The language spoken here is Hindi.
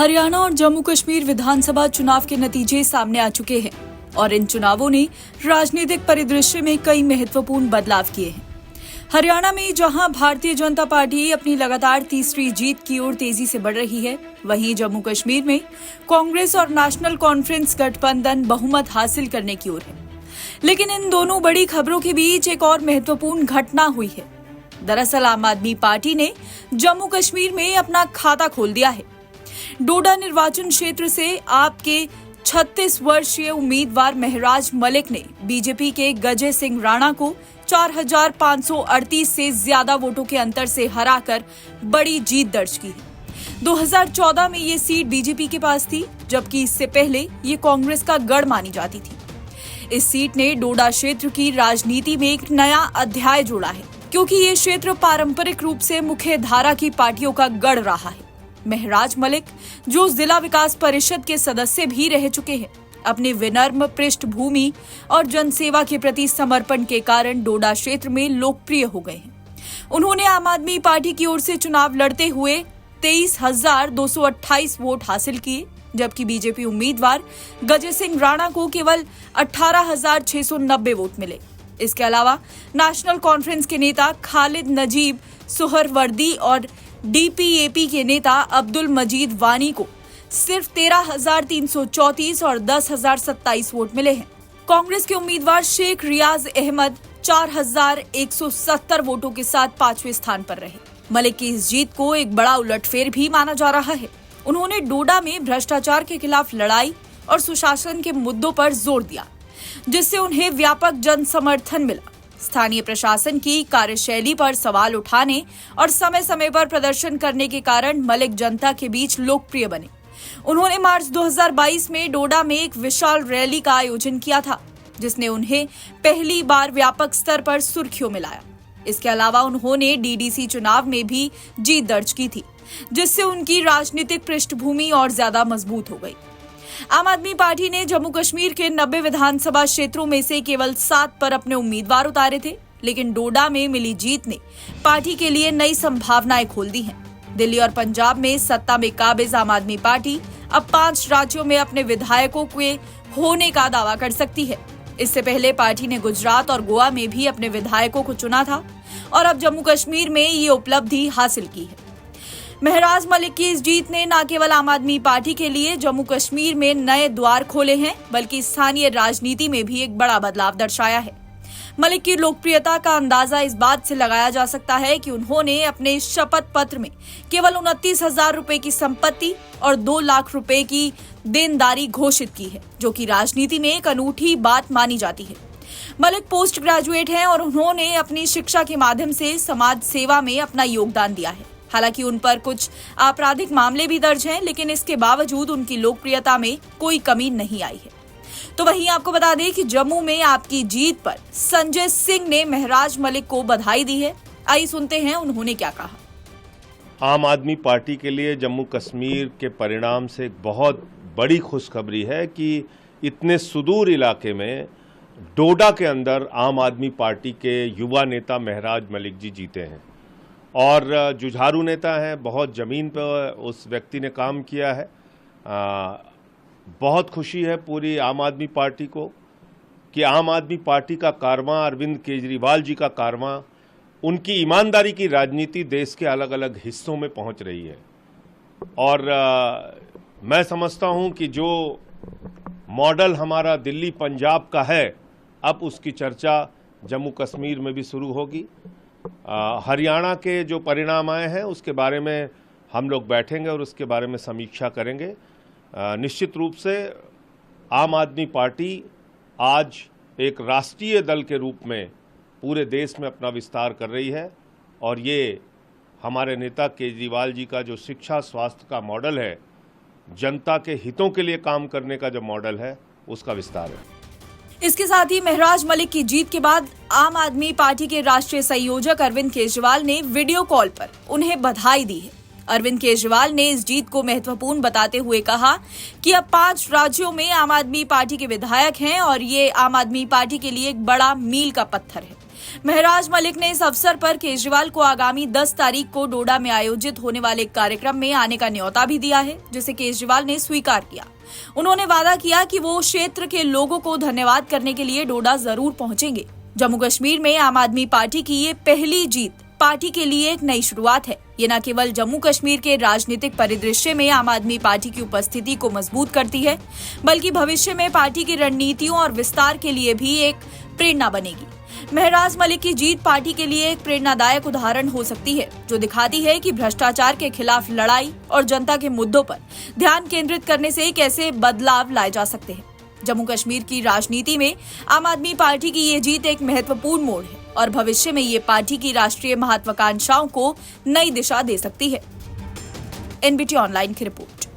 हरियाणा और जम्मू कश्मीर विधानसभा चुनाव के नतीजे सामने आ चुके हैं और इन चुनावों ने राजनीतिक परिदृश्य में कई महत्वपूर्ण बदलाव किए हैं। हरियाणा में जहां भारतीय जनता पार्टी अपनी लगातार तीसरी जीत की ओर तेजी से बढ़ रही है, वहीं जम्मू कश्मीर में कांग्रेस और नेशनल कॉन्फ्रेंस गठबंधन बहुमत हासिल करने की ओर है। लेकिन इन दोनों बड़ी खबरों के बीच एक और महत्वपूर्ण घटना हुई है। दरअसल आम आदमी पार्टी ने जम्मू कश्मीर में अपना खाता खोल दिया है। डोडा निर्वाचन क्षेत्र से आपके 36 वर्षीय उम्मीदवार महराज मलिक ने बीजेपी के गजय सिंह राणा को 4,538 से ज्यादा वोटों के अंतर से हराकर बड़ी जीत दर्ज की है। 2014 में ये सीट बीजेपी के पास थी, जबकि इससे पहले ये कांग्रेस का गढ़ मानी जाती थी। इस सीट ने डोडा क्षेत्र की राजनीति में एक नया अध्याय जोड़ा है, क्योंकि ये क्षेत्र पारंपरिक रूप से मुख्य धारा की पार्टियों का गढ़ रहा है। महराज मलिक, जो जिला विकास परिषद के सदस्य भी रह चुके हैं, अपनी विनम्र पृष्ठभूमि और जनसेवा के प्रति समर्पण के कारण डोडा क्षेत्र में लोकप्रिय हो गए हैं। उन्होंने आम आदमी पार्टी की ओर से चुनाव लड़ते हुए 23,228 वोट हासिल किए, जबकि बीजेपी उम्मीदवार गजय सिंह राणा को केवल 18,690 वोट मिले। इसके अलावा नेशनल कॉन्फ्रेंस के नेता खालिद नजीब सुहरवर्दी और डीपीएपी के नेता अब्दुल मजीद वानी को सिर्फ 13,334 और 10,027 वोट मिले हैं। कांग्रेस के उम्मीदवार शेख रियाज अहमद 4,170 वोटों के साथ 5वें स्थान पर रहे। मलिक की इस जीत को एक बड़ा उलटफेर भी माना जा रहा है। उन्होंने डोडा में भ्रष्टाचार के खिलाफ लड़ाई और सुशासन के मुद्दों पर जोर दिया, जिससे उन्हें व्यापक जन समर्थन मिला। स्थानीय प्रशासन की कार्यशैली पर सवाल उठाने और समय समय पर प्रदर्शन करने के कारण मलिक जनता के बीच लोकप्रिय बने। उन्होंने मार्च 2022 में डोडा में एक विशाल रैली का आयोजन किया था, जिसने उन्हें पहली बार व्यापक स्तर पर सुर्खियों में लाया। इसके अलावा उन्होंने डीडीसी चुनाव में भी जीत दर्ज की थी, जिससे उनकी राजनीतिक पृष्ठभूमि और ज्यादा मजबूत हो गई। आम आदमी पार्टी ने जम्मू कश्मीर के 90 विधानसभा क्षेत्रों में से केवल 7 पर अपने उम्मीदवार उतारे थे, लेकिन डोडा में मिली जीत ने पार्टी के लिए नई संभावनाएं खोल दी हैं। दिल्ली और पंजाब में सत्ता में काबिज आम आदमी पार्टी अब 5 राज्यों में अपने विधायकों के होने का दावा कर सकती है। इससे पहले पार्टी ने गुजरात और गोवा में भी अपने विधायकों को चुना था और अब जम्मू कश्मीर में ये उपलब्धि हासिल की है। महराज मलिक की इस जीत ने न केवल आम आदमी पार्टी के लिए जम्मू कश्मीर में नए द्वार खोले हैं, बल्कि स्थानीय राजनीति में भी एक बड़ा बदलाव दर्शाया है। मलिक की लोकप्रियता का अंदाजा इस बात से लगाया जा सकता है कि उन्होंने अपने शपथ पत्र में केवल 29,000 रुपए की संपत्ति और 2 लाख रुपए की देनदारी घोषित की है, जो कि राजनीति में एक अनूठी बात मानी जाती है। मलिक पोस्ट ग्रेजुएट हैं और उन्होंने अपनी शिक्षा के माध्यम से समाज सेवा में अपना योगदान दिया है। हालांकि उन पर कुछ आपराधिक मामले भी दर्ज हैं, लेकिन इसके बावजूद उनकी लोकप्रियता में कोई कमी नहीं आई है। तो वहीं आपको बता दें कि जम्मू में आपकी जीत पर संजय सिंह ने महराज मलिक को बधाई दी है। आइए सुनते हैं उन्होंने क्या कहा। आम आदमी पार्टी के लिए जम्मू कश्मीर के परिणाम से एक बहुत बड़ी खुशखबरी है कि इतने सुदूर इलाके में डोडा के अंदर आम आदमी पार्टी के युवा नेता महराज मलिक जी जीते हैं और जुझारू नेता हैं। बहुत ज़मीन पर उस व्यक्ति ने काम किया है। बहुत खुशी है पूरी आम आदमी पार्टी को कि आम आदमी पार्टी का कारवां, अरविंद केजरीवाल जी का कारवां, उनकी ईमानदारी की राजनीति देश के अलग अलग हिस्सों में पहुंच रही है। और मैं समझता हूं कि जो मॉडल हमारा दिल्ली पंजाब का है, अब उसकी चर्चा जम्मू कश्मीर में भी शुरू होगी। हरियाणा के जो परिणाम आए हैं उसके बारे में हम लोग बैठेंगे और उसके बारे में समीक्षा करेंगे। निश्चित रूप से आम आदमी पार्टी आज एक राष्ट्रीय दल के रूप में पूरे देश में अपना विस्तार कर रही है और ये हमारे नेता केजरीवाल जी का जो शिक्षा स्वास्थ्य का मॉडल है, जनता के हितों के लिए काम करने का जो मॉडल है, उसका विस्तार है। इसके साथ ही महराज मलिक की जीत के बाद आम आदमी पार्टी के राष्ट्रीय संयोजक अरविंद केजरीवाल ने वीडियो कॉल पर उन्हें बधाई दी है। अरविंद केजरीवाल ने इस जीत को महत्वपूर्ण बताते हुए कहा कि अब 5 राज्यों में आम आदमी पार्टी के विधायक हैं और ये आम आदमी पार्टी के लिए एक बड़ा मील का पत्थर है। महराज मलिक ने इस अवसर पर केजरीवाल को आगामी 10 तारीख को डोडा में आयोजित होने वाले कार्यक्रम में आने का न्योता भी दिया है, जिसे केजरीवाल ने स्वीकार किया। उन्होंने वादा किया कि वो क्षेत्र के लोगों को धन्यवाद करने के लिए डोडा जरूर पहुंचेंगे। जम्मू कश्मीर में आम आदमी पार्टी की ये पहली जीत पार्टी के लिए एक नई शुरुआत है। ये न केवल जम्मू कश्मीर के राजनीतिक परिदृश्य में आम आदमी पार्टी की उपस्थिति को मजबूत करती है, बल्कि भविष्य में पार्टी की रणनीतियों और विस्तार के लिए भी एक प्रेरणा बनेगी। महराज मलिक की जीत पार्टी के लिए एक प्रेरणादायक उदाहरण हो सकती है, जो दिखाती है कि भ्रष्टाचार के खिलाफ लड़ाई और जनता के मुद्दों पर ध्यान केंद्रित करने से कैसे बदलाव लाए जा सकते हैं। जम्मू कश्मीर की राजनीति में आम आदमी पार्टी की ये जीत एक महत्वपूर्ण मोड़ है और भविष्य में ये पार्टी की राष्ट्रीय महत्वाकांक्षाओं को नई दिशा दे सकती है। एनबीटी ऑनलाइन की रिपोर्ट।